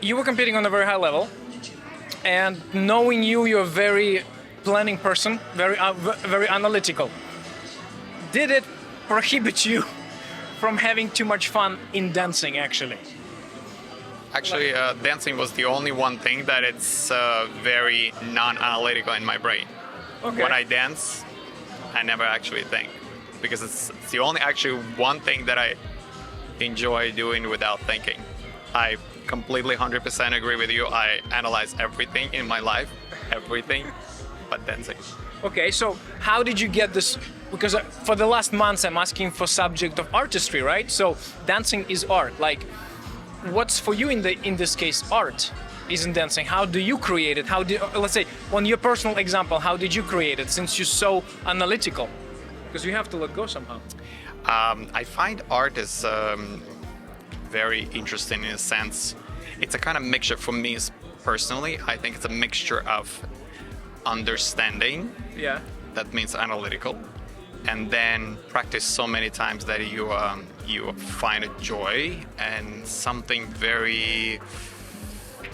You were competing on a very high level, and knowing you, you're a very planning person, very analytical. Did it prohibit you from having too much fun in dancing, actually? Actually, dancing was the only one thing that it's very non-analytical in my brain. Okay. When I dance, I never actually think, because it's the only actually one thing that I enjoy doing without thinking. I completely 100% agree with you. I analyze everything in my life, everything, but dancing. Okay, so how did you get this? Because for the last months I'm asking for subject of artistry, right? So dancing is art. Like, what's for you in this case art? Isn't dancing? How do you create it? How do let's say on your personal example, how did you create it? Since you're so analytical, because you have to let go somehow. I find art is very interesting in a sense. It's a kind of mixture for me personally. I think it's a mixture of understanding. Yeah. That means analytical, and then practice so many times that you find a joy and something very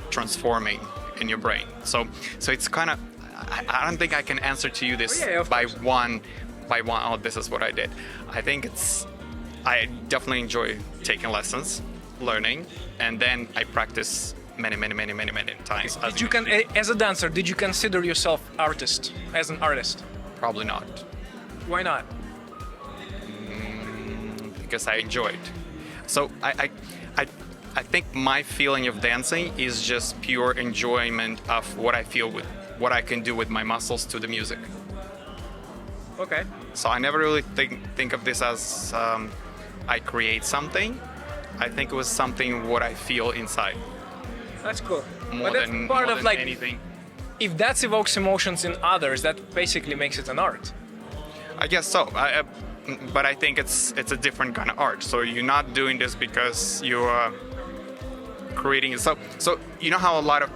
transforming in your brain. So it's kind of, I don't think I can answer to you this by one. Oh, this is what I did. I think I definitely enjoy taking lessons, learning, and then I practice many times. As a dancer, did you consider yourself as an artist? Probably not. Why not? Because I enjoy it. So I think my feeling of dancing is just pure enjoyment of what I feel with what I can do with my muscles to the music. Okay. So I never really think of this as I create something. I think it was something what I feel inside. That's cool. More but that's than, part more of than like anything. If that evokes emotions in others, that basically makes it an art. I guess so. But I think it's a different kind of art. So you're not doing this because you're creating it. So you know how a lot of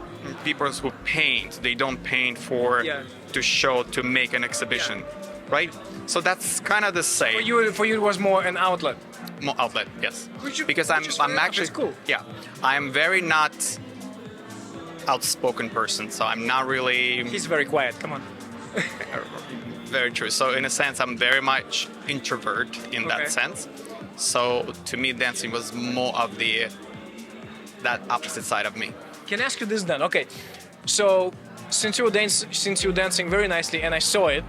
people who paint, they don't paint to show, to make an exhibition, right? So that's kind of the same. For you, it was more an outlet. More outlet, yes. Because I'm actually cool. Yeah, I'm very not outspoken person. So I'm not really. He's very quiet. Come on. Very true. So in a sense, I'm very much introvert in that sense. So to me, dancing was more of that opposite side of me. Can I ask you this then? Okay, so since you were dancing very nicely and I saw it,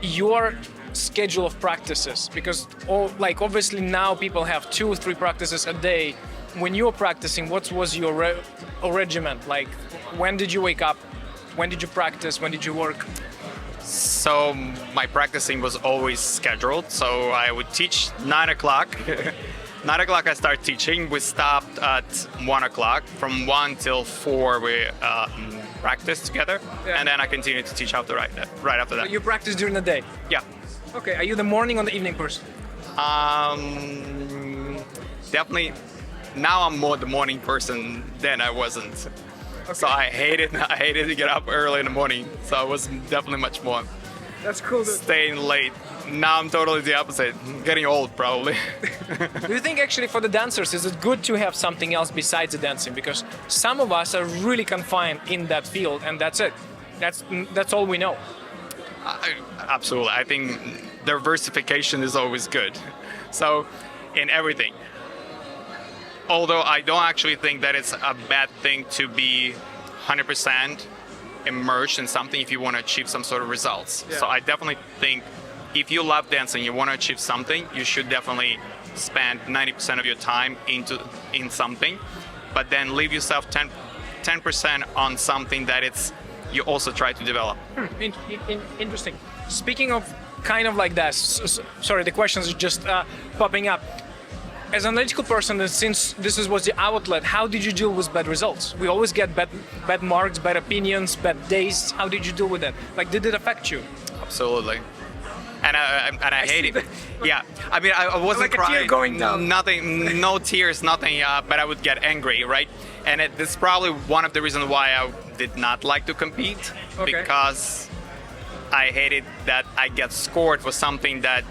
your schedule of practices, because obviously now people have 2 or 3 practices a day. When you were practicing, what was your regimen? Like, when did you wake up? When did you practice? When did you work? So my practicing was always scheduled. So I would teach 9 o'clock. 9 o'clock I start teaching. We stopped at 1 o'clock. From 1 till 4 we practiced together. And then I continued to teach right after that. So you practice during the day? Yeah. Okay, are you the morning or the evening person? Definitely. Now I'm more the morning person than I wasn't. Okay. So I hated to get up early in the morning. So I was definitely much more. That's cool. Staying late. Now I'm totally the opposite. I'm getting old, probably. Do you think actually for the dancers, is it good to have something else besides the dancing? Because some of us are really confined in that field, and that's it. That's all we know. Absolutely. I think diversification is always good. So in everything. Although I don't actually think that it's a bad thing to be 100% immersed in something if you want to achieve some sort of results. Yeah. So I definitely think if you love dancing, you want to achieve something, you should definitely spend 90% of your time in something, but then leave yourself 10% on something that you also try to develop. Interesting. Speaking of kind of like that, sorry, the questions are just popping up. As an analytical person, since this was the outlet, how did you deal with bad results? We always get bad marks, bad opinions, bad days. How did you deal with that? Like, did it affect you? Absolutely. And I hate it. Yeah, I mean, I wasn't like crying. A tear going down. Nothing, no tears, nothing. But I would get angry, right? And this is probably one of the reasons why I did not like to compete, because I hated that I get scored for something that.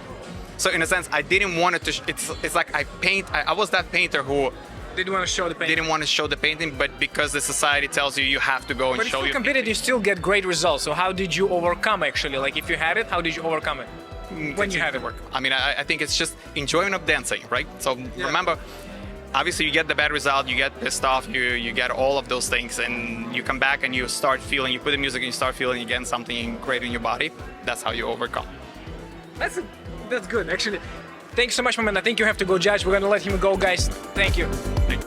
So in a sense, I didn't want it to. It's like I was that painter who They didn't want to show the painting. didn't want to show the painting, but because the society tells you you have to go and But show if you your compete it, you still get great results. So how did you overcome actually? Like if you had it, how did you overcome it? When you had it? I mean, I think it's just enjoyment of dancing, right? So remember, obviously you get the bad result, you get pissed off, you get all of those things, and you come back and you start feeling, you put the music and you start feeling again something great in your body. That's how you overcome. That's good actually. Thanks so much, my man. I think you have to go judge. We're gonna let him go, guys. Thank you. Thank you.